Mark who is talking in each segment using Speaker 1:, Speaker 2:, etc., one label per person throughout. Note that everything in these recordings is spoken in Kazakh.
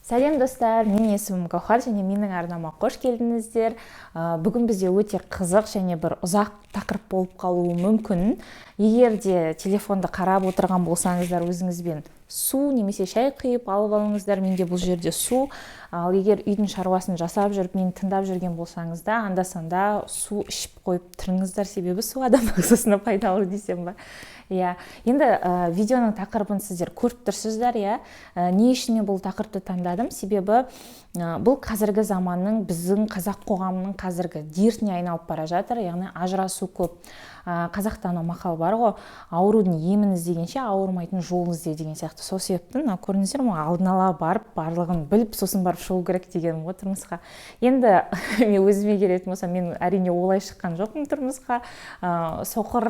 Speaker 1: Сәлем достар, менің есімім Гаухар және менің арнама қош келдіңіздер. Бүгін бізде өте қызық және бір ұзақ тақырып болып қалуы мүмкін. Егер де телефонды қарап отырған болсаңыздар, өзіңізбен су немесе шай құйып алып алыңыздар. Менде бұл жерде су. Ал егер үйдің шаруасын жасап жүріп, мені тыңдап жүрген болсаңызда, анда-санда су ішіп қойып тұрыңыздар, себебі су адам ағзасына пайдалы десем ба. Енді видеоның тақырыбын сіздер көріп тұрсыздар, не үшін мен бұл тақырыпты таңдадым? Себебі бұл қазіргі заманның, біздің қазақ қоғамының қазіргі дертіне айналып бара жатыр, яғни ажырасу көп. Қазақта мақал бар ғой, аурудың емін іздегенше ауырмайтын жолын ізде деген сияқты. Сол себептен көрдіңіздер ме, алдын ала барып, барлығын біліп, сосын барып шығу керек дегенім ғой тұрмысқа. Енді мен өзіме келетін болсам, мен әрине олай шыққан жоқпын тұрмысқа. Соқыр,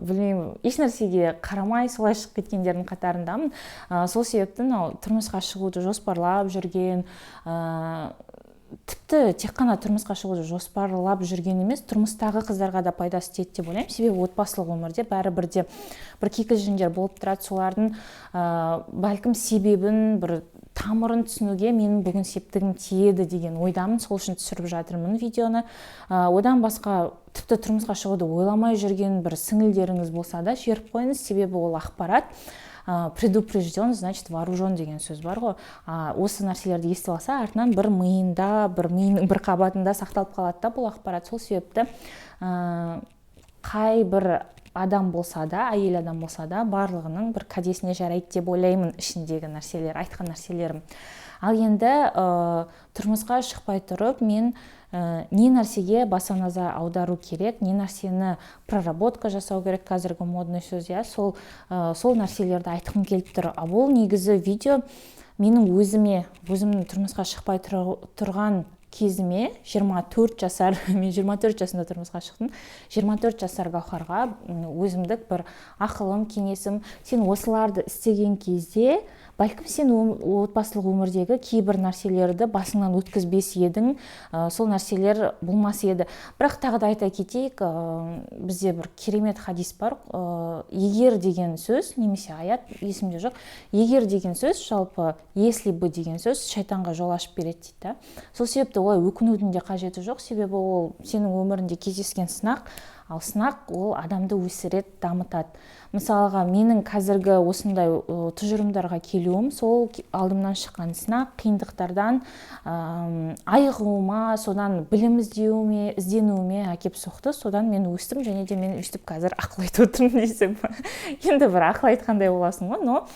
Speaker 1: білмеймін, еш нәрсеге қарамай солай шығып кеткендердің қатарындамын. Сол себептен тұрмысқа шығуды жоспарлап жүрген, тіпті тек қана тұрмысқа шығуды жоспарлап жүрген емес, тұрмыстағы қыздарға да пайдасы тиеді деп ойлаймын. Себебі отбасылық өмірде бәрібір де бір кикілжіңдер болып тұрады. Солардың бәлкім себебін, бір тамырын түсінуге менің бүгін септігім тиеді деген ойдамын. Сол үшін түсіріп жатырмын видеоны. Одан басқа тіпті тұрмысқа шығуды ойламай жүрген бір сіңілдеріңіз болса да жіберіп қойыңыз, себебі ол ақпарат. Предупрежден, значит вооружен деген сөз бар ғой. Осы нәрселерді естіп алса, артынан бір миында, миының бір қабатында сақталып қалады да бұл ақпарат. Сол себепті қай бір адам болса да, әйел адам болса да, барлығының бір кәдесіне жарайды деп ойлаймын ішіндегі нәрселер, айтқан нәрселерім. Ал енді тұрмысқа шықпай тұрып, мен не нәрсеге баса назар аудару керек, не нәрсені проработка жасау керек, қазіргі модный сөз, сол нәрселерді айтқым келіп тұр. Бұл негізі видео менің өзімнің тұрмысқа шықпай тұрған кезіме 24 жасар, мен 24 жасында тұрмысқа шықтым, 24 жасар Гаухарға өзімдік бір ақылым, кеңесім, сен осыларды істеген кезде бәлкім сен отбасылық өмірдегі кейбір нәрселерді басыңнан өткізбес едің, сол нәрселер болмас еді. Бірақ тағы да айта кетейік, бізде бір керемет хадис бар, егер деген сөз, немесе аят, есімде жоқ, егер деген сөз, жалпы если бы деген сөз шайтанға жол ашып береді дейді. Сол себепті олай өкінудің де қажеті жоқ, себебі ол сенің өмірінде кездескен сынақ, ал сынақ ол адамды өсіреді, дамытады. Мысалға, менің қазіргі осындай тұжырымдарға келуім сол алдымнан шыққан сынақ, қиындықтардан айығуыма, содан білім ізденуіме әкеп соқты. Содан мен өстім, және де мен өстіп қазір ақыл айтып отырмын десем. Енді бір ақыл айтқандай боласың ғой, но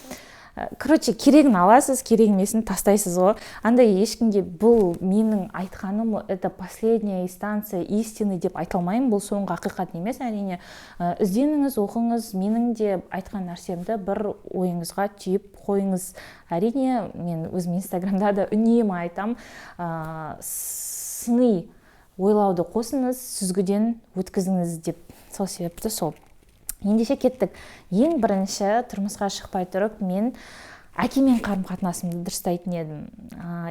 Speaker 1: керегін аласыз, керек емесін тастайсыз ғой. Андай ешкімге бұл менің айтқаным, это последняя инстанция истины деп айта алмаймын. Бұл соңғы ақиқат емес, әрине. Ізденіңіз, оқыңыз, менің де айтқан нәрсемді бір ойыңызға түйіп қойыңыз. Әрине, мен өзім инстаграмда да үнемі айтам, сыни ойлауды қосыңыз, сүзгіден өткізіңіз деп. Сол себепті сол. Ендеше кеттік. Ең бірінші тұрмысқа шықпай тұрып, мен әкемен қарым-қатынасымды дұрыстайтын едім.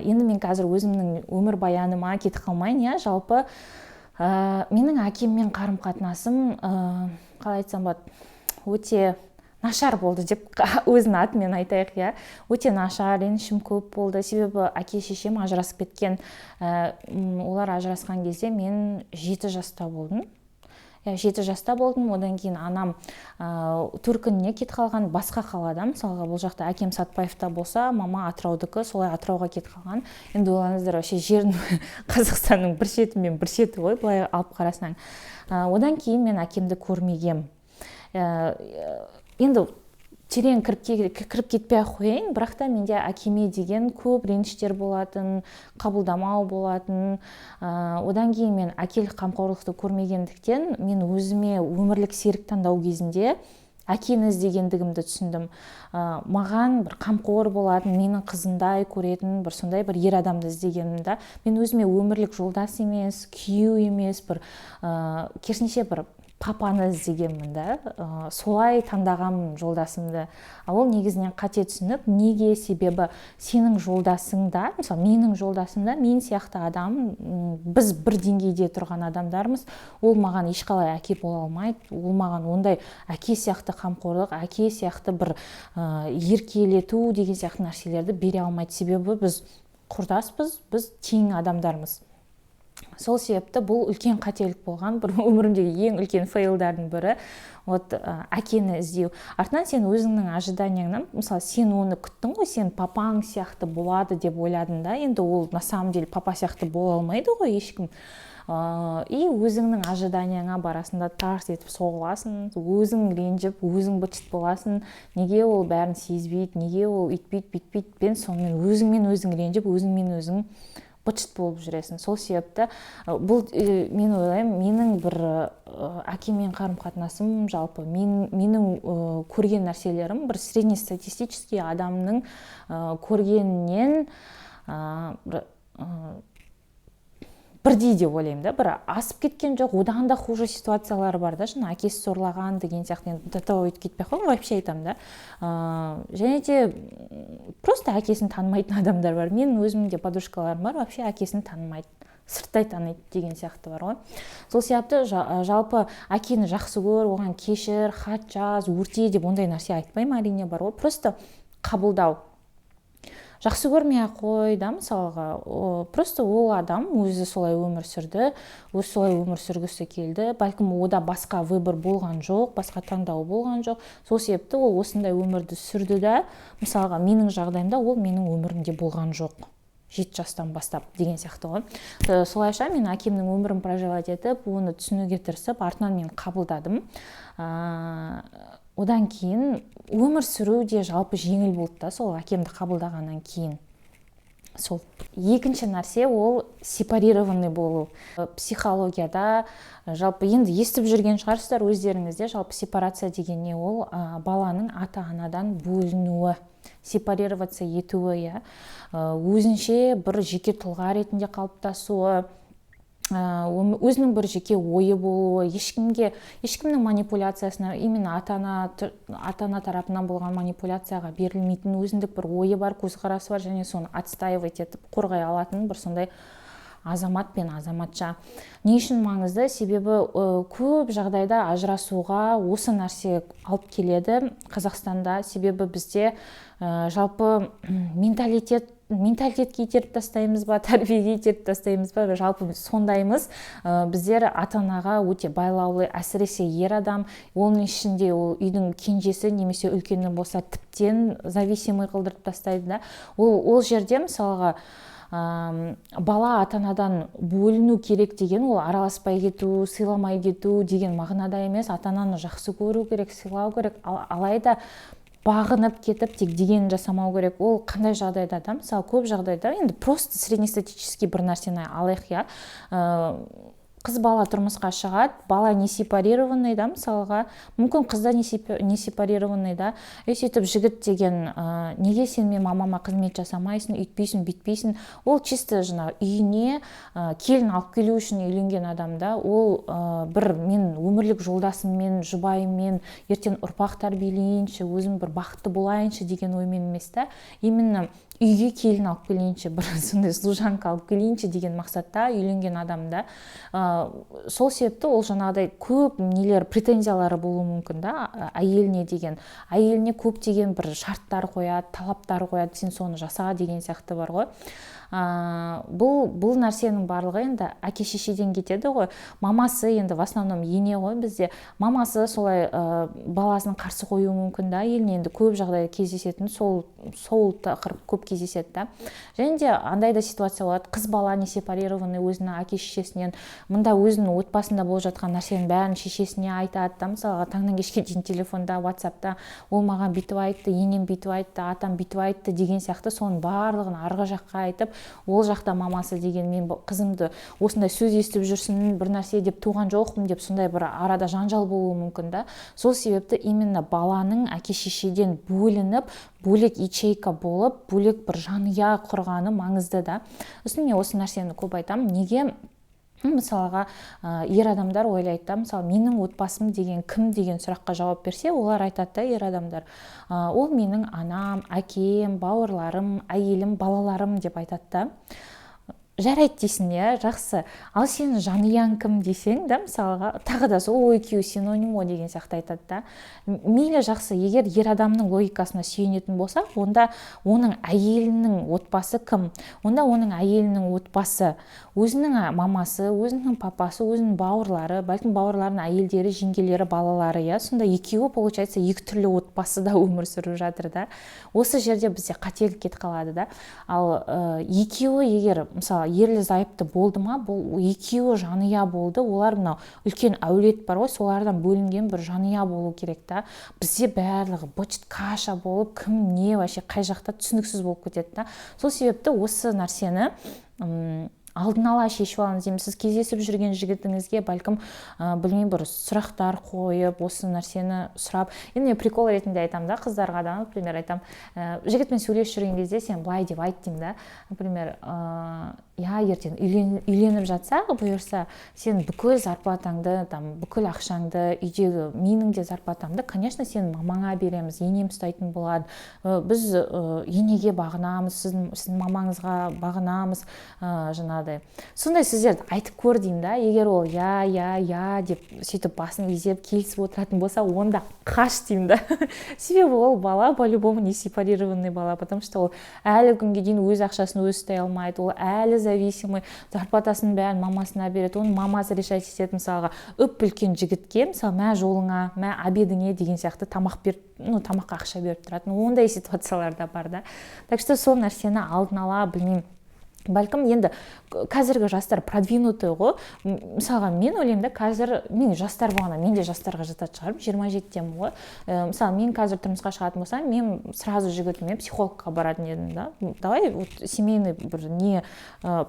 Speaker 1: Енді мен қазір өзімнің өмір баяныма кетіп қалмайын, жалпы менің әкеммен қарым-қатынасым, қалай айтсам болады, өте нашар болды деп өзінің атымен айтайық, өте нашар, ренішім көп болды. Себебі әке-шешем ажырасып кеткен. Олар ажырасқан кезде мен 7 жаста болдым. 7 жаста болдым, одан кейін анам Түркініне кетіп қалған, басқа қалада, мысалға бұл жақта әкем Сатпаевта болса, мама Атыраудікі, солай Атырауға кетіп қалған. Енді ойлаңыздар, вообще жердің Қазақстанның бір шеті мен бір шеті ғой, былай алып қарасаң. Одан кейін мен әкемді көрмегем. Енді терең кіріп кетпей қояйын, бірақ та менде әкеме деген көп реніштер болатын, қабылдамау болатын. Одан кейін мен әкелік қамқорлықты көрмегендіктен, мен өзіме өмірлік серік таңдау кезінде әкені іздегендігімді түсіндім. Маған бір қамқор болатын, менің қызындай көретін, бір сондай бір ер адамды іздегенімді. Мен өзіме өмірлік жолдас емес, күйеу емес, керісінше бір папаны іздегенмін да, солай таңдағам жолдасымды. Ол негізінен қате түсініп, неге? Себебі сенің жолдасыңда, мысалы менің жолдасымда, мен сияқты адам, біз бір деңгейде тұрған адамдармыз, ол маған ешқалай әке бола алмайды, ол маған ондай әке сияқты қамқорлық, әке сияқты бір еркелету деген сияқты нәрселерді бере алмайды. Себебі біз құрдаспыз, біз тең адамдармыз. Сол себепті бұл үлкен қателік болған, бір өмірімдегі ең үлкен фейлдардың бірі. Вот әкені іздеу. Артынан сен өзіңнің ожиданияңнан, мысалы, сен оны күттің ғой, сен папаң сияқты болады деп ойладың да, енді ол на самом деле папа сияқты бола алмайды ғой ешкім. И өзіңнің ожиданияңа барасында тарс етіп соғыласың, өзің ренжіп, өзің быт-шыт боласың, неге ол бәрін сезбейді, неге ол үйтпейді, бүйтпейді, бен сонымен өзіңмен өзің ренжіп, өзіңмен өзің быт-шыт болып жүресің. Сол себепті бұл мен ойлаймын, менің бір әкеммен қарым-қатынасым, жалпы менің көрген нәрселерім бір среднестатистический адамның көргенінен бірдей деп ойлаймын да, бір асып кеткен жоқ, одан да хуже ситуациялар бар да, жаңа әкесі зорлаған деген сияқты, енді до того өтіп кетпей ақ қойған, вообще айтамын да. Және де просто әкесін танымайтын адамдар бар. Менің өзімде подружкаларым бар, вообще әкесін танымайды, сырттай таниды деген сияқты бар ғой. Сол себепті жалпы әкені жақсы көр, оған кешір, хат жаз, өрте деп ондай нәрсе айтпаймын, әрине бар ғой. Просто қабылдау. Жақсы көрмей ақ қой да, мысалға, просто ол адам өзі солай өмір сүрді, өзі солай өмір сүргісі келді, бәлкім ода басқа выбор болған жоқ, басқа таңдау болған жоқ. Сол себепті ол осындай өмірді сүрді да, мысалға, менің жағдайымда ол менің өмірімде болған жоқ. 7 жастан бастап деген сияқты ғой. Солайша мен әкемнің өмірін проживать етіп, оны түсінуге тырысып, артынан мен қабылдадым. Одан кейін өмір сүру де жалпы жеңіл болды да, сол әкемді қабылдағаннан кейін. Сол екінші нәрсе ол сепарированный болу. Психологияда жалпы енді естіп жүрген шығарсыздар өздеріңізде, жалпы сепарация деген не, ол баланың ата-анадан бөлінуі, сепарироваться етуі, өзінше бір жеке тұлға ретінде қалыптасуы, өзінің бір жеке ойы болуы, ешкімнің манипуляциясына, именно ата-ана тарапынан болған манипуляцияға берілмейтін өзіндік бір ойы бар, көзқарасы бар, және соны отстаивать етіп қорғай алатын бір сондай азамат пен азаматша. Не үшін маңызды? Себебі көп жағдайда ажырасуға осы нәрсе алып келеді Қазақстанда. Себебі бізде жалпы менталитетке итеріп тастаймыз ба, тәрбиеге итеріп тастаймыз ба, жалпы сондаймыз. Біздер ата-анаға өте байлаулы, әсіресе ер адам, оның ішінде ол үйдің кенжесі немесе үлкені болса тіптен зависимый қылдырып тастайды да. Ол жерде мысалға бала ата-анадан бөліну керек деген, ол араласпай кету, сыйламай кету деген мағынада емес, ата-ананы жақсы көру керек, сыйлау керек, алайда бағынып кетіп тек дегенін жасамау керек. Ол қандай жағдайда да, мысалы көп жағдайда, енді просто среднестатистический бір нәрсені алайық, я, қыз бала тұрмысқа шығады, бала не сепарированный да, мысалға, мүмкін қызда не сепарированный да, сөйтіп жігіт деген, неге сен мен мамама қызмет жасамайсың, үйтпейсің, бүйтпейсің, ол чисто жаңа үйіне келін алып келу үшін үйленген адамда, ол бір мен өмірлік жолдасыммен, жұбайыммен ертең ұрпақ тәрбиелейінші, өзім бір бақытты болайыншы деген оймен емес та, именно үйге келін алып келейінші, бір сондай служанка алып келейінші деген мақсатта үйленген адамда. Сол себепті ол жаңағыдай көп нелер, претензиялары болуы мүмкін да, әйеліне деген. Әйеліне көптеген бір шарттар қояды, талаптар қояды, сен соны жаса деген сияқты бар ғой. Бұл нәрсенің барлығы енді әке-шешеден кетеді ғой. Мамасы енді в основном ене ғой бізде. Мамасы солай баласын қарсы қоюы мүмкін да, еліне енді көп жағдайда кездесетін, сол тақырып көп кездеседі да. Және де андай да ситуация болады, қыз бала не сепарированный өзінің әке-шешесінен, мында өзінің отбасында болып жатқан нәрсенің бәрін шешесіне айтады да, мысалға таңнан кешке дейін телефонда, WhatsApp'та ол маған бүйтіп айтты, енем бүйтіп айтты, атам бүйтіп айтты деген сияқты, соның барлығын арғы жаққа айтып, ол жақта мамасы деген мен қызымды осындай сөз естіп жүрсін, бір нәрсе деп туған жоқпын деп сондай бір арада жанжал болуы мүмкін да. Сол себепті именно баланың әке-шешеден бөлініп, бөлек ячейка болып, бөлек бір жанұя құрғаны маңызды да. Сосын мен осы нәрсені көп айтамын. Неге? Мысалға, ер адамдар ойлайды да, мысалы, менің отбасым деген кім деген сұраққа жауап берсе, олар айтады да, ер адамдар, ол менің анам, әкем, бауырларым, әйелім, балаларым деп айтады да. жарайды дейсің, иә, жақсы. Ал сенің жанұяң кім дейсең, да, мысалға, тағы да сол ой екеуі синоним ғой деген сияқты айтады да. Мейлі, жақсы, егер ер адамның логикасына сүйенетін болсақ, онда оның әйелінің отбасы кім? Онда оның әйелінің отбасы өзінің мамасы, өзінің папасы, өзінің бауырлары, бәлкім бауырларының әйелдері, жеңгелері, балалары, иә. Сонда екеуі, получается, екі түрлі отбасыда өмір сүріп жатыр да. Осы жерде бізде қателік кетіп қалады да. Ал екеуі егер мысалы ерлі зайыпты болды ма, бұл екеуі жанұя болды, олар мынау үлкен әулет бар ғой, солардан бөлінген бір жанұя болу керек та. Бізде барлығы быт каша болып, кім не вообще қай жақта түсініксіз болып кетеді да. Сол себепті осы нәрсені алдын ала шешіп алыңыз деймін. Сіз кездесіп жүрген жігітіңізге бәлкім білмеймін, бір сұрақтар қойып, осы нәрсені сұрап, енді мен прикол ретінде айтамын да қыздарға да, например, айтамын, жігітпен сөйлесіп жүрген кезде сен былай деп айт деймін да, например, ертең үйленіп жатса, бұйырса, сен бүкіл зарплатаңды, бүкіл ақшаңды, үйдегі менің де зарплатамды, конечно, сен мамаңа береміз, енем ұстайтын болады, біз енеге бағынамыз, сіздің мамаңызға бағынамыз, жаңағыдай. Сондай сөздерді айтып көр деймін да. Егер ол я деп сөйтіп басын изеп келісіп отыратын болса, онда қаш деймін да. Себебі ол бала по-любому не сепарированный бала, потому что ол әлі күнге дейін өз ақшасын өзі ұстай алмайды, ол әлі зависимый, зарплатасының бәрін мамасына береді, оның мамасы решать етеді. Мысалға үлкен жігітке, мысалы, мә жолыңа, мә обедіңе деген сияқты тамақ беріп, тамаққа ақша беріп тұратын, ондай ситуациялар да бар да. Так что сол нәрсені алдын ала, білмеймін, бәлкім енді қазіргі жастар продвинутый ғой. Мысалға мен ойлаймын да, қазір мен жастар болғанда мен де жастарға жататын шығармын, 27-темін ғой. Мысалы мен қазір тұрмысқа шығатын болсам, мен сразу жігітіме психологқа баратын едім да. Давай семейный бір не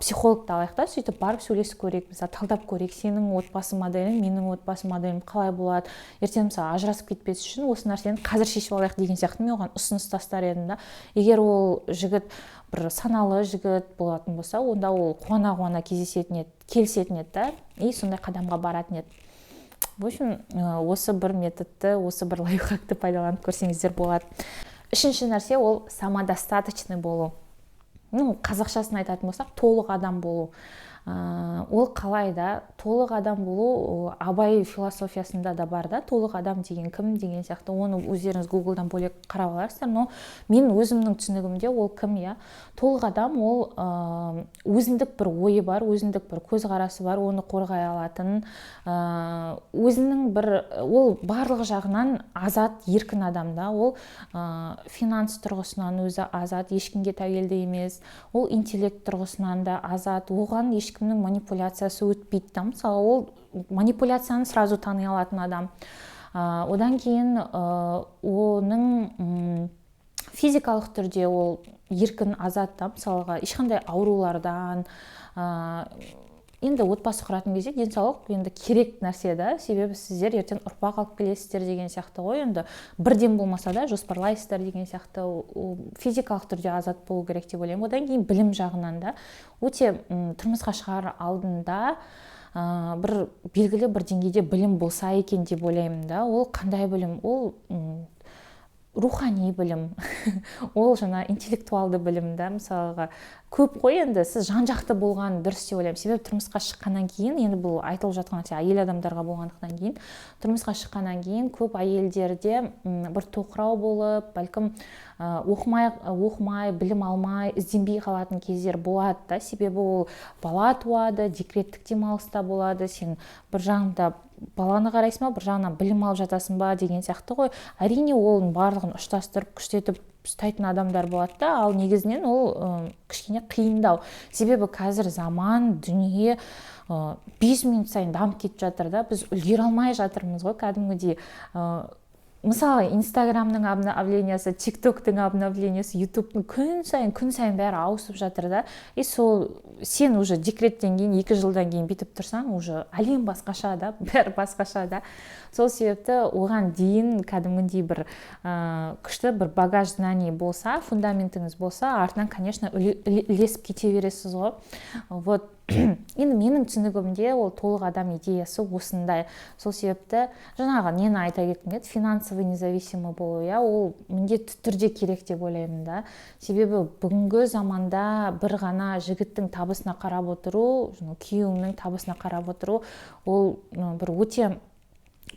Speaker 1: психологты алайық та, сөйтіп барып сөйлесіп көрейік, мысалы талдап көрейік, сенің отбасы моделің, менің отбасы моделім қалай болады, ертең мысалы ажырасып кетпес үшін осы нәрсені қазір шешіп алайық деген сияқты мен оған ұсыныс тастар едім да. Егер ол жігіт бір саналы жігіт болатын болса, онда ол қуана-қуана келісетін еді да, и сондай қадамға баратын еді. В общем, осы бір методты, осы бір лайфхакты пайдаланып көрсеңіздер болады. Үшінші нәрсе ол самодостаточный болу. Қазақшасын айтатын болсақ, толық адам болу. Ол қалай да, толық адам болу Абай философиясында да бар да, толық адам деген кім деген сияқты, оны өздеріңіз Google-дан бөлек қарап аларсыздар, но мен өзімнің түсінігімде ол кім, иә? Толық адам ол өзіндік бір ойы бар, өзіндік бір көзқарасы бар, оны қорғай алатын, өзінің бір, ол барлық жағынан азат, еркін адам да, ол финанс тұрғысынан өзі азат, ешкімге тәуелді емес, ол интеллект тұрғысынан да азат, оған ешкімнің манипуляциясы өтпейді да. Мысалы, ол манипуляцияны сразу тани алатын адам. Одан кейін оның физикалық түрде ол еркін, азат да. Мысалға, ешқандай аурулардан, енді отбасы құратын кезде денсаулық енді керек нәрсе да, себебі сіздер ертең ұрпақ алып келесіздер деген сияқты ғой, енді бірден болмаса да жоспарлайсыздар деген сияқты, физикалық түрде азат болу керек деп ойлаймын. Одан кейін білім жағынан да өте тұрмысқа шығар алдында бір белгілі бір деңгейде білім болса екен деп ойлаймын да. Ол қандай білім? Ол рухани білім, ол жаңа интеллектуалды білім да. Мысалға көп қой, енді сіз жан-жақты болған дұрыс деп ойлаймын. Себебі тұрмысқа шыққаннан кейін, енді бұл айтылып жатқан нәрсе әйел адамдарға болғандықтан кейін, тұрмысқа шыққаннан кейін көп әйелдерде бір тоқырау болып, бәлкім оқымай, білім алмай, ізденбей қалатын кездер болады да. Себебі ол бала туады, декреттік демалыста болады, сен бір жағында баланы қарайсың ба, бір жағынан білім алып жатасың ба деген сияқты ғой. Әрине оның барлығын ұштастырып, күштетіп ұстайтын адамдар болады да, ал негізінен ол кішкене қиындау. Себебі қазір заман, дүние 5 минут сайын дамып кетіп жатыр да, біз үлгере алмай жатырмыз ғой кәдімгідей. Мысалы, Инстаграмның обновлениясы, ТикТоктың обновлениясы, Ютубтың күн сайын бәрі ауысып жатыр да. И сол сен уже декреттен кейін 2 жылдан кейін бітіп тұрсаң, уже әлем басқаша да, бәрі басқаша да. Сол себепті оған дейін кәдімгідей бір күшті бір багаж знаний болса, фундаментіңіз болса, артынан, конечно, ілесіп кете бересіз ғой. Вот енді менің түсінігімде ол толық адам идеясы осындай. Сол себепті жаңағы нені айта кеткім келеді, финансовый независимый болу, ол міндетті түрде керек деп ойлаймын да. Себебі бүгінгі заманда бір ғана жігіттің табысына қарап отыру, күйеуіңнің табысына қарап отыру, ол бір өте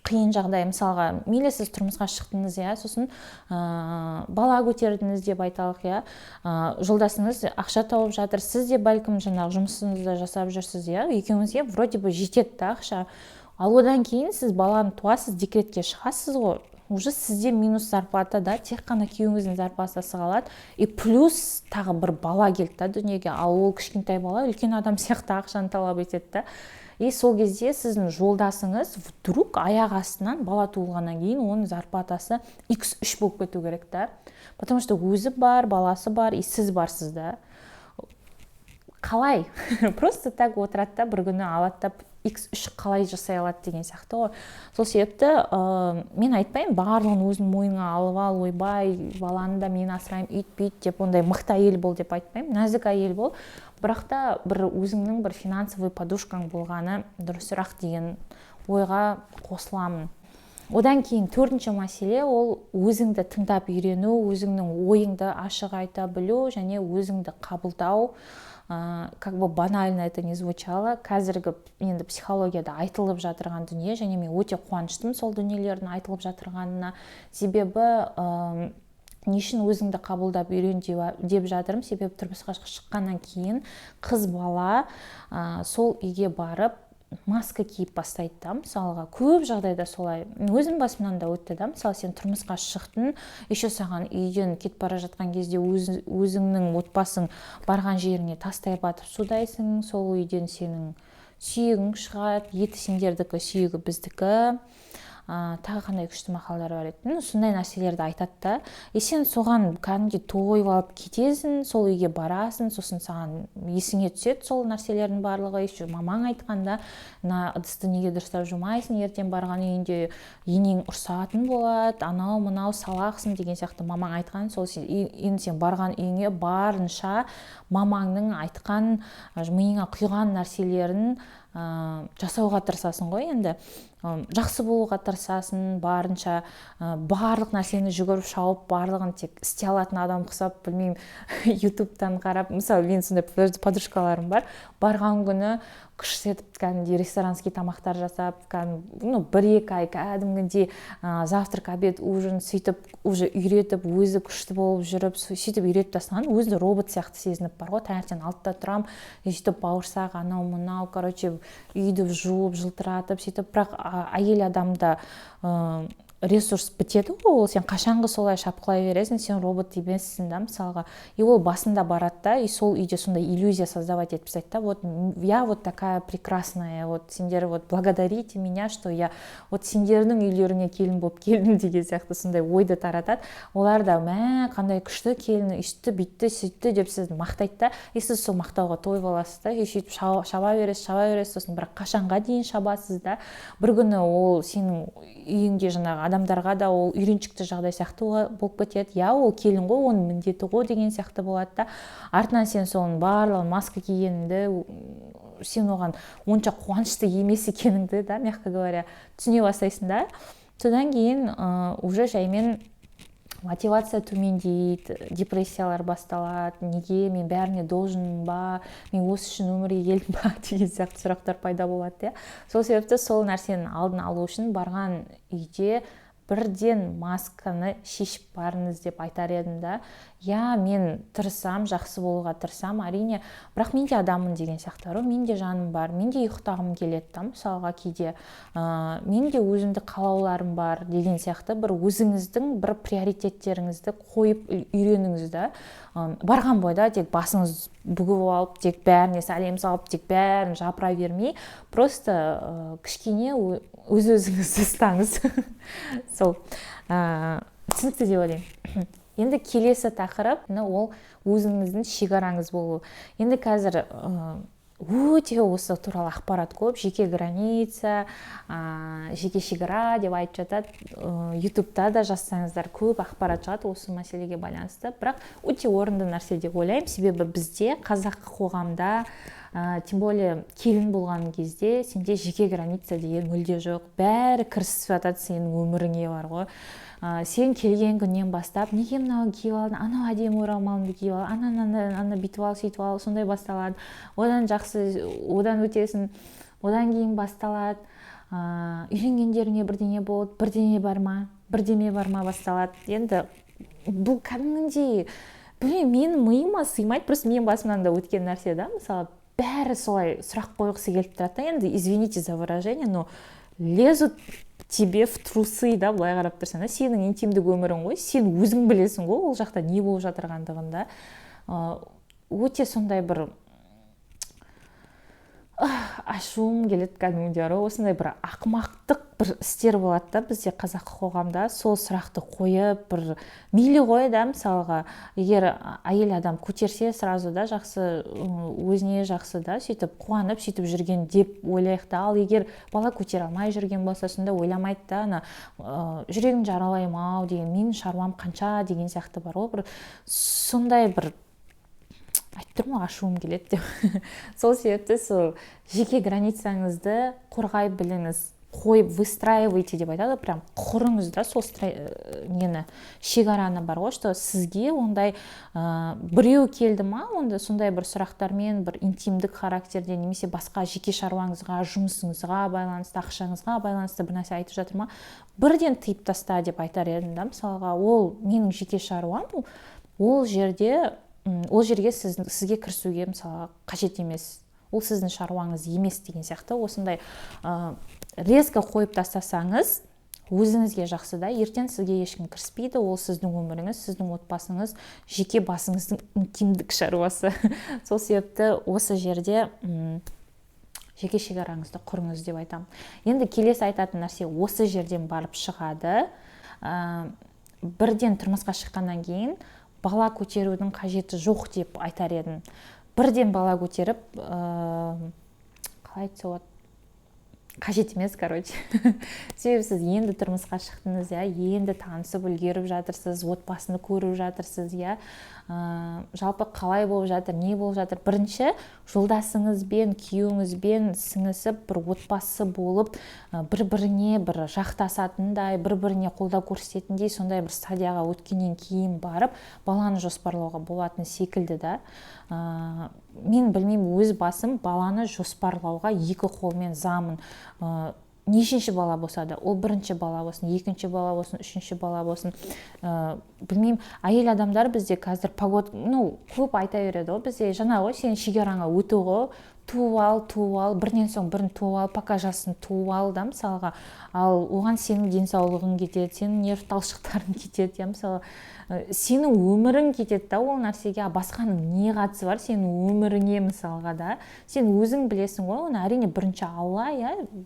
Speaker 1: қиын жағдай. Мысалға, мейлі сіз тұрмысқа шықтыңыз, сосын бала көтердіңіз деп айталық, жолдасыңыз ақша тауып жатыр, сіз де бәлкім жаңағы жұмысыңызды жасап жүрсіз, екеуіңізге вроде бы жетеді ақша. Ал одан кейін сіз баланы туасыз, декретке шығасыз ғой, уже сізде минус зарплата, тек қана күйеуіңіздің зарплатасы қалады, и плюс тағы бір бала келді дүниеге, ал ол кішкентай бала үлкен адам сияқты ақшаны талап етеді. И сол кезде сіздің жолдасыңыз вдруг аяқ астынан бала туылғаннан кейін оның зарплатасы x3 болып кету керек та. Потому что өзі бар, баласы бар, и сіз барсыз да. Қалай? Просто так отырады да, бір күні алады да, x3 қалай жасай алады деген сияқты ғой. Сол себепті мен айтпаймын барлығын өзің мойныңа алып ал, ойбай, баланы да мен асыраймын, үйт деп, ондай мықты әйел бол деп айтпаймын, нәзік әйел бол. Бірақ та бір өзіңнің бір финансовый подушкаң болғаны дұрысырақ деген ойға қосыламын. Одан кейін төртінші мәселе ол өзіңді тыңдап үйрену, өзіңнің ойыңды ашық айта білу және өзіңді қабылдау. Как бы банально это не звучало, қазіргі енді психологияда айтылып жатырған дүние, және мен өте қуаныштымын сол дүниелердің айтылып жатырғанына. Себебі не үшін өзіңді қабылдап үйрен деп жатырмын, себебі тұрмысқа шыққаннан кейін қыз бала сол үйге барып маска киіп бастайды да, мысалға көп жағдайда солай. Өзім басымнан да өтті да, мысалы сен тұрмысқа шықтың, еще саған үйден кетіп бара жатқан кезде өзіңнің отбасың барған жеріңе тастай батып судайсың, сол үйден сенің сүйегің шығады, еті сендердікі, сүйегі біздікі. Тағы қандай күшті мақалдар бар еді, сондай нәрселерді айтады да. И сен соған кәдімгідей тойып алып кетесің, сол үйге барасың, сосын саған есіңе түседі сол нәрселердің барлығы. Еще мамаң айтқанда, мына ыдысты неге дұрыстап жумайсың, ертең барған үйінде енең ұрсатын болады, анау мынау салақсың деген сияқты мамаң айтқан. Сол енді сен барған үйіңе барынша мамаңның айтқан, миыңа құйған нәрселерін жасауға тырысасың ғой. Енді жақсы болуға тырысасың, барынша барлық нәрсені жүгіріп шауып, барлығын тек істей алатын адам құсап, білмеймін, ютубтан қарап. Мысалы, мен сондай подружкаларым бар, барған күні күш етіп кәдімгідей ресторанский тамақтар жасап, бір-екі ай кәдімгідей завтрак, обед, ужин сөйтіп уже үйретіп, өзі күшті болып жүріп, сөйтіп үйретіп тастаған, өзі робот сияқты сезініп бар ғой. Таңертең 6-да тұрам, сөйтіп бауырсақ, анау мынау, үйді жуып, жылтыратып, сөйтіп. Бірақ әйел адамда ресурс бітеді ғой, ол сен қашанғы солай шапқылай бересің, сен робот емессің да, мысалға. И ол басында барады да, и сол үйде сондай иллюзия создавать етіп тастайды да, вот я вот такая прекрасная, вот сендер вот благодарите меня, что я вот сендердің үйлеріне келін болып келдім деген сияқты сондай ойды таратады. Олар да қандай күшті келін, үйтті, бүйтті, сөйтті деп сізді мақтайды да, и сіз сол мақтауға тойып аласыз да, и сөйтіп шаба бересіз, сосын бірақ қашанға дейін шабасыз да. Бір күні ол сенің үйіңде жаңағы адамдарға да ол үйреншікті жағдай сияқты болып кетеді. Ол келін ғой, оның міндеті ғой деген сияқты болады да. Артынан сен соның барлығын маска кигеніңді, сен оған онша қуанышты емес екеніңді да, мягко говоря, түсіне бастайсың да. Содан кейін уже жаймен мотивация төмендейді, депрессиялар басталады, неге мен бәріне должынмын ба, мен осы үшін өмірге келдім ба деген сияқты сұрақтар пайда болады. Сол себепті сол нәрсенің алдын алу үшін барған үйде бірден масканы шешіп барыңыз деп айтар едім да. Мен тырысам, жақсы болуға тырысам, әрине, бірақ мен де адаммын деген сияқты, мен де жаным бар, мен де ұйықтағым келеді да, мысалға кейде, мен де өзімді қалауларым бар деген сияқты, бір өзіңіздің бір приоритеттеріңізді қойып үйреніңіз да. Барған бойда тек басыңыз бүгіп алып, тек бәріне сәлем салып, тек бәрін жапыра бермей, просто кішкене өз-өзіңізді ұстаңыз. Сол түсінікті деп ойлаймын. Енді келесі тақырып, ол өзіңіздің шекараңыз болу. Енді қазір өте осы туралы ақпарат көп, жеке граница, жеке шекара деп айтып жатады. Ютубта да жазсаңыздар көп ақпарат шығады осы мәселеге байланысты. Бірақ өте орынды нәрсе деп ойлаймын, себебі бізде қазақ қоғамда тем более келін болған кезде сенде жеке граница деген мүлде жоқ, бәрі кірісіп жатады сенің өміріңе, бар ғой. Сен келген күннен бастап неге мынау киіп алдың, анау әдемі орамалыңды киіп ал, ана бүйтіп ал, сөйтіп ал, сондай басталады. Одан жақсы, одан өтесің, одан кейін басталады. Үйленгендеріңе бірдеңе болды, бірдеме бар ма басталады. Енді бұл кәдімгідей, білмеймін, менің миыма сыймайды, просто менің басымнан да өткен нәрсе да, мысалы бәрі солай сұрақ қойғысы келіп тұрады. Енді извините за выражение, но лезут тебе в трусы, да, былай қарап тұрсаң, сенің интимдік өмірің ғой, сен өзің білесің ғой ол жақта не болып жатырғандығын да. Өте сондай бір ашуым келеді кәдімгідей, осындай бір ақымақтық бір істер болады да бізде қазақ қоғамда. Сол сұрақты қойып, бір мейлі ғой да, мысалға егер әйел адам көтерсе сразу да жақсы, өзіне жақсы да, сөйтіп қуанып сөйтіп жүрген деп ойлайық та. Ал егер бала көтере алмай жүрген болса, сонда ойламайды да, жүрегін жаралаймын ау деген, менің шаруам қанша деген сияқты бар ғой, бір сондай бір айтып тұрмын ғой, ашуым келеді деп. Сол себепті сол жеке границаңызды қорғай біліңіз, қойып выстраивайте деп айтады, прям құрыңыз да сол шекараны, бар ғой, что сізге ондай біреу келді ма, онда сондай бір сұрақтармен, бір интимдік характерде, немесе басқа жеке шаруаңызға, жұмысыңызға байланысты, ақшаңызға байланысты бір нәрсе айтып жатыр ма, бірден тыйып таста деп айтар едім да. Мысалға, ол менің жеке шаруам, ол жерге сізге кірісуге мысалы қажет емес, ол сіздің шаруаңыз емес деген сияқты. Осындай резко қойып тастасаңыз өзіңізге жақсы да, ертең сізге ешкім кіріспейді, ол сіздің өміріңіз, сіздің отбасыңыз, жеке басыңыздың интимдік шаруасы. Сол себепті осы жерде жеке шекараңызды құрыңыз деп айтамын. Енді келесі айтатын нәрсе осы жерден барып шығады. Бірден тұрмысқа шыққаннан кейін бала көтерудің қажеті жоқ деп айтар едім. Бірден бала көтеріп, қалай айтса болады, қажет емес, короче. Себебі сіз енді тұрмысқа шықтыңыз, енді танысып үлгеріп жатырсыз, отбасыны көріп жатырсыз, жалпы қалай болып жатыр, не болып жатыр. Бірінші жолдасыңызбен, күйеуіңізбен сіңісіп, бір отбасы болып, бір-біріне бір жақтасатындай, бір-біріне қолдау көрсететіндей сондай бір стадияға өткеннен кейін барып, баланы жоспарлауға болатын секілді да. Мен білмеймін, өз басым баланы жоспарлауға екі қолмен замын. Нешінші бала болса да, ол бірінші бала болсын, екінші бала болсын, үшінші бала болсын. Білмеймін, әйел адамдар бізде қазір көп айта береді ғой, бізде жаңа ғой, сен шекараңа өту ғой, туып ал, бірінен соң бірін туып ал, пока жасын туып ал да, мысалға. Ал оған сенің денсаулығың кетеді, сенің нерв талшықтарың кетеді, мысалы сенің өмірің кетеді да ол нәрсеге. Басқаның не қатысы бар сенің өміріңе, мысалға да. Сен өзің білесің ғой, оны әрине бірінші Алла,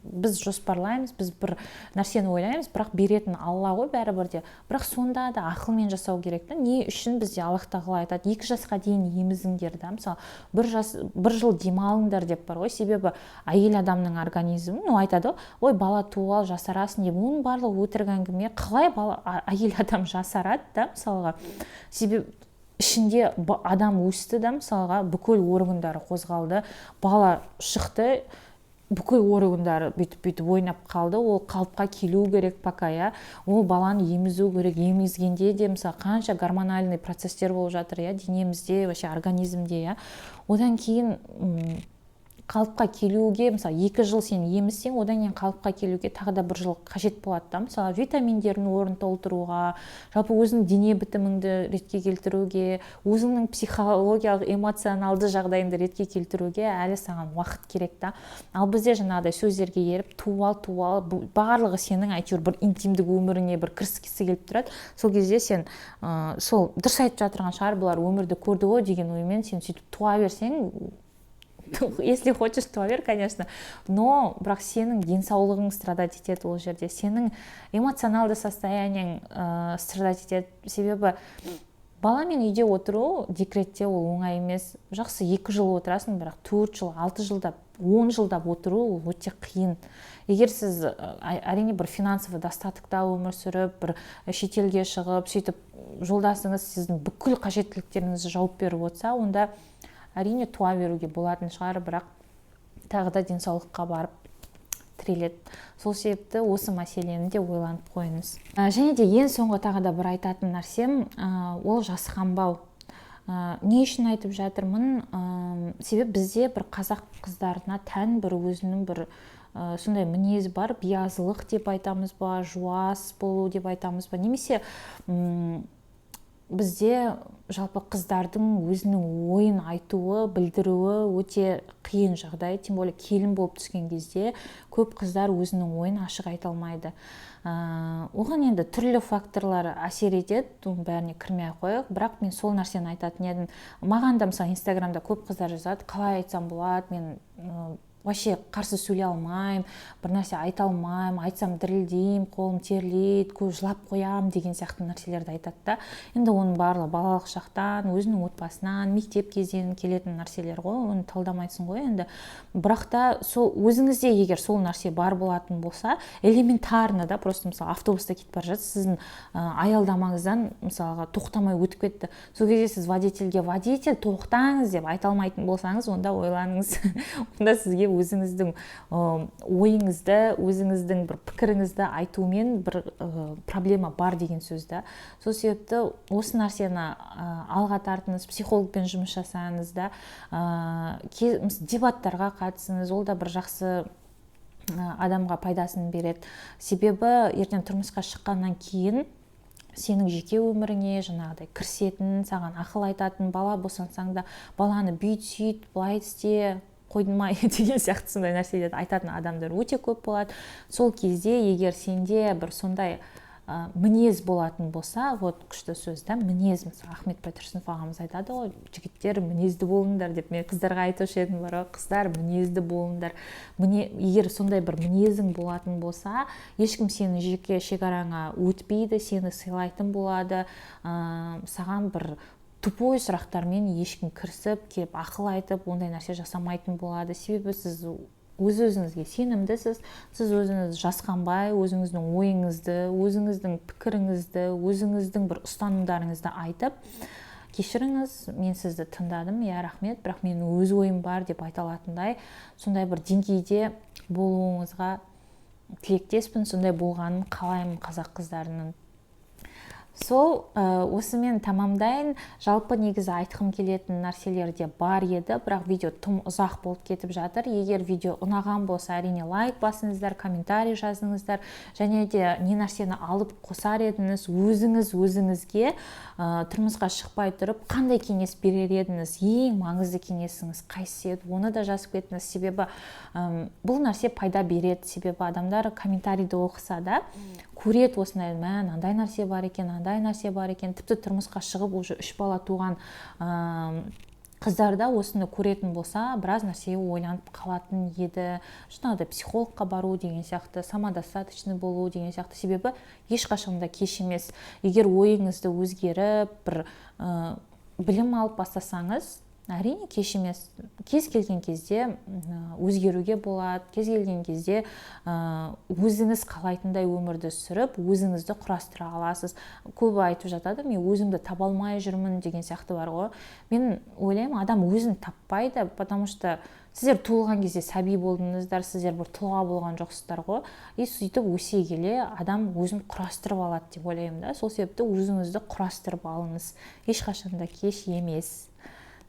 Speaker 1: біз жоспарлаймыз, біз бір нәрсені ойлаймыз, бірақ беретін Алла ғой бәрібір де. Бірақ сонда да ақылмен жасау керек та. Не үшін бізде Аллах тағала айтады, 2 жасқа дейін емізіңдер да, мысалы 1 жыл демалыңдар деп бар ғой. Себебі әйел адамның организмі, айтады ғой, бала туып ал, жасарасын деп. Оның барлығы өтірік әңгіме. Қалай әйел адам жасарады да, мысалға. Себебі ішінде адам өсті да, мысалға, бүкіл органдары қозғалды, бала шықты, бүкіл органдары бүйтіп ойнап қалды, ол қалыпқа келу керек пока, ол баланы емізу керек. Емізгенде де мысалы қанша гормональный процесстер болып жатыр, денемізде, вообще организмде, одан кейін қалыпқа келуге, мысалы 2 жыл сен емізсең, одан кейін қалыпқа келуге тағы да 1 жыл қажет болады да. Мысалы витаминдердің орнын толтыруға, жалпы өзіңнің дене бітіміңді ретке келтіруге, өзіңнің психологиялық, эмоционалды жағдайыңды ретке келтіруге әлі саған уақыт керек та. Ал бізде жаңағыдай сөздерге еріп туып ал, барлығы сенің әйтеуір бір интимдік өміріңе бір кіріскісі келіп тұрады. Сол кезде сен сол дұрыс айтып жатырған шығар, бұлар өмірді көрді ғой деген оймен сен сөйтіп туа берсең, если хочешь, туа бер, конечно, но бірақ сенің денсаулығың страдать етеді ол жерде, сенің эмоционалды состояниең страдать етеді. Себебі баламен үйде отыру, декретте ол оңай емес. Жақсы 2 жыл отырасың, бірақ 4 жыл, 6 жылдап, 10 жылдап отыру ол өте қиын. Егер сіз әрине бір финансовый достатықта өмір сүріп, бір шетелге шығып, сөйтіп жолдасыңыз сіздің бүкіл қажеттіліктеріңізді жауап беріп отса, онда әрине туа беруге болатын шығар, бірақ тағы да денсаулыққа барып тіреледі. Сол себепті осы мәселені де ойланып қойыңыз. Және де ең соңғы тағы да бір айтатын нәрсем, ол жасқанбау. Не үшін айтып жатырмын? Себебі бізде бір қазақ қыздарына тән бір өзінің бір сондай мінез бар, биязылық деп айтамыз ба, жуас болу деп айтамыз ба, немесе бізде жалпы қыздардың өзінің ойын айтуы, білдіруі өте қиын жағдай. Тем более келін болып түскен кезде көп қыздар өзінің ойын ашық айта алмайды. Оған енді түрлі факторлар әсер етеді, бәріне кірмей қояйық, бірақ мен сол нәрсені айтатын едім. Маған да мысалы Инстаграмда көп қыздар жазады, қалай айтсам болады, мен вообще қарсы сөйлей алмаймын, бір нәрсе айта алмаймын, айтсам дірілдеймін, қолым терлейді, көз жылап қоямын деген сияқты нәрселерді айтады да. Енді оның барлығы балалық шақтан, өзінің отбасынан, мектеп кезден келетін нәрселер ғой, оны талдамайсың ғой енді. Бірақ та сол өзіңізде егер сол нәрсе бар болатын болса, элементарно да, просто мысалы автобуста кетіп бара жатсыз, сіздің аялдамаңыздан мысалға тоқтамай өтіп кетті. Сол кезде сіз водительге водитель тоқтаңыз деп айта алмайтын болсаңыз, онда ойланыңыз. Онда сізге өзіңіздің ойыңызды, өзіңіздің бір пікіріңізді айтумен бір проблема бар деген сөз да. Сол себепті осы нәрсені алға тартыңыз, психологпен жұмыс жасаңыз да, дебаттарға қатысыңыз, ол да бір жақсы адамға пайдасын береді. Себебі ертең тұрмысқа шыққаннан кейін сенің жеке өміріңе жаңағыдай кірісетін, саған ақыл айтатын, бала босансаң да баланы бүйт сүйт, былай істе, қойдырмай деген сияқты сондай нәрселерді айтатын адамдар өте көп болады. Сол кезде егер сенде бір сондай мінез болатын болса, вот күшті сөз да, мінез, мысалы Ахмет Байтұрсынов ағамыз айтады ғой, жігіттер мінезді болыңдар деп. Мен қыздарға айтушы едім, бар ғой, қыздар мінезді болыңдар. Егер сондай бір мінезің болатын болса, ешкім сенің жеке шекараңа өтпейді, сені сыйлайтын болады, саған бір тупой сұрақтармен ешкім кірісіп келіп ақыл айтып ондай нәрсе жасамайтын болады. Себебі сіз өз-өзіңізге сенімдісіз, сіз өзіңіз жасқанбай, өзіңіздің ойыңызды, өзіңіздің пікіріңізді, өзіңіздің бір ұстанымдарыңызды айтып, кешіріңіз, мен сізді тыңдадым, иә рахмет, бірақ менің өз ойым бар деп айта алатындай сондай бір деңгейде болуыңызға тілектеспін. Сондай болғанын қалаймын қазақ қыздарының. Сол осымен тамамдайын. Жалпы негізі айтқым келетін нәрселер де бар еді, бірақ видео тым ұзақ болып кетіп жатыр. Егер видео ұнаған болса, әрине лайк басыңыздар, комментарий жазыңыздар, және де не нәрсені алып қосар едіңіз, өзіңізге тұрмысқа шықпай тұрып қандай кеңес берер едіңіз, ең маңызды кеңесіңіз қайсы еді, оны да жазып кетіңіз. Себебі бұл нәрсе пайда береді. Себебі адамдар комментарийді оқыса да көреді осындай, мынандай нәрсе бар екен, андай нәрсе бар екен. Тіпті тұрмысқа шығып уже 3 бала туған қыздарда осыны көретін болса, біраз нәрсе ойланып қалатын еді. Жаңағыдай психологқа бару деген сияқты, самодостаточный болу деген сияқты. Себебі ешқашанда кеш емес. Егер ойыңызды өзгеріп, бір білім алып бастасаңыз, әрине кеш емес. Кез келген кезде өзгеруге болады, кез келген кезде өзіңіз қалайтындай өмірді сүріп, өзіңізді құрастыра аласыз. Көбі айтып жатады, мен өзімді таба алмай жүрмін деген сияқты бар ғой. Мен ойлаймын, адам өзін таппайды, потому что сіздер туылған кезде сәби болдыңыздар, сіздер бір тұлға болған жоқсыздар ғой. И сөйтіп өсе келе адам өзін құрастырып алады деп ойлаймын да. Сол себепті өзіңізді құрастырып алыңыз. Ешқашанда кеш емес.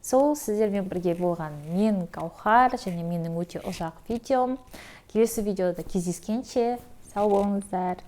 Speaker 1: Сол сіздермен бірге болған мен Гаухар, және менің өте ұзақ видеом. Келесі видеода кездескенше сау болыңыздар.